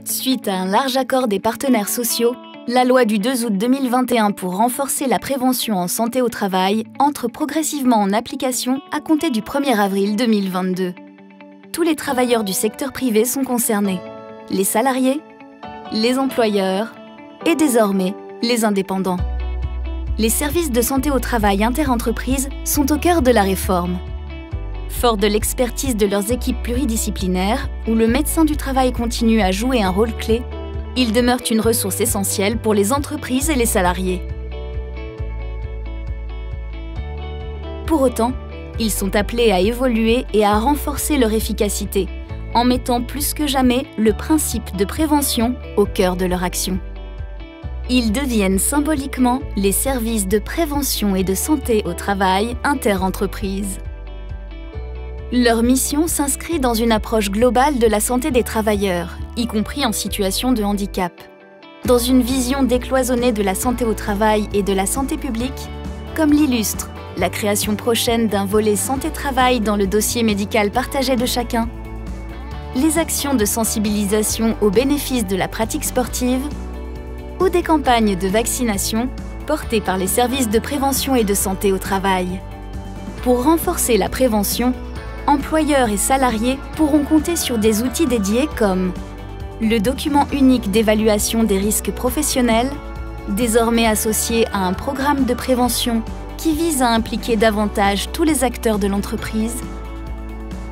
Suite à un large accord des partenaires sociaux, la loi du 2 août 2021 pour renforcer la prévention en santé au travail entre progressivement en application à compter du 1er avril 2022. Tous les travailleurs du secteur privé sont concernés, les salariés, les employeurs et désormais les indépendants. Les services de santé au travail interentreprises sont au cœur de la réforme. Fort de l'expertise de leurs équipes pluridisciplinaires, où le médecin du travail continue à jouer un rôle clé, ils demeurent une ressource essentielle pour les entreprises et les salariés. Pour autant, ils sont appelés à évoluer et à renforcer leur efficacité, en mettant plus que jamais le principe de prévention au cœur de leur action. Ils deviennent symboliquement les services de prévention et de santé au travail interentreprises. Leur mission s'inscrit dans une approche globale de la santé des travailleurs, y compris en situation de handicap. Dans une vision décloisonnée de la santé au travail et de la santé publique, comme l'illustre la création prochaine d'un volet santé-travail dans le dossier médical partagé de chacun, les actions de sensibilisation aux bénéfices de la pratique sportive ou des campagnes de vaccination portées par les services de prévention et de santé au travail. Pour renforcer la prévention, employeurs et salariés pourront compter sur des outils dédiés comme le document unique d'évaluation des risques professionnels, désormais associé à un programme de prévention qui vise à impliquer davantage tous les acteurs de l'entreprise,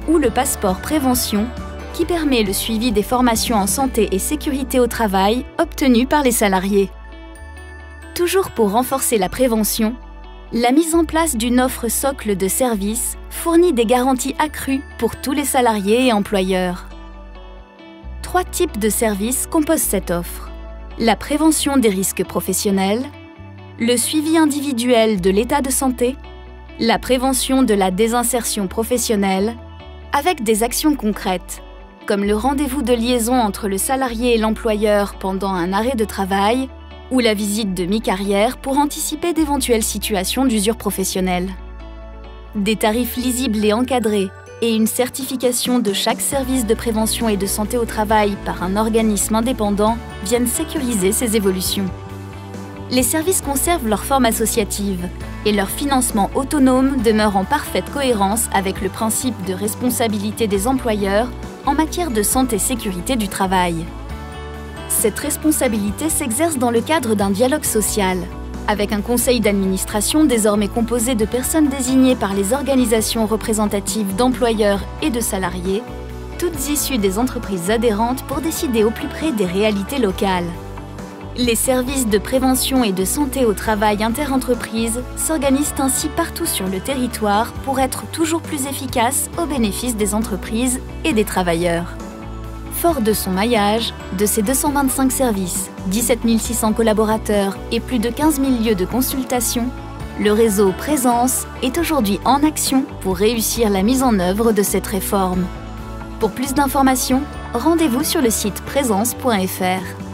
ou le passeport prévention qui permet le suivi des formations en santé et sécurité au travail obtenues par les salariés. Toujours pour renforcer la prévention, la mise en place d'une offre socle de services fournit des garanties accrues pour tous les salariés et employeurs. 3 types de services composent cette offre. La prévention des risques professionnels, le suivi individuel de l'état de santé, la prévention de la désinsertion professionnelle, avec des actions concrètes, comme le rendez-vous de liaison entre le salarié et l'employeur pendant un arrêt de travail, ou la visite de mi-carrière pour anticiper d'éventuelles situations d'usure professionnelle. Des tarifs lisibles et encadrés et une certification de chaque service de prévention et de santé au travail par un organisme indépendant viennent sécuriser ces évolutions. Les services conservent leur forme associative et leur financement autonome demeure en parfaite cohérence avec le principe de responsabilité des employeurs en matière de santé-sécurité du travail. Cette responsabilité s'exerce dans le cadre d'un dialogue social, avec un conseil d'administration désormais composé de personnes désignées par les organisations représentatives d'employeurs et de salariés, toutes issues des entreprises adhérentes pour décider au plus près des réalités locales. Les services de prévention et de santé au travail interentreprises s'organisent ainsi partout sur le territoire pour être toujours plus efficaces au bénéfice des entreprises et des travailleurs. Fort de son maillage, de ses 225 services, 17 600 collaborateurs et plus de 15 000 lieux de consultation, le réseau Présence est aujourd'hui en action pour réussir la mise en œuvre de cette réforme. Pour plus d'informations, rendez-vous sur le site présence.fr.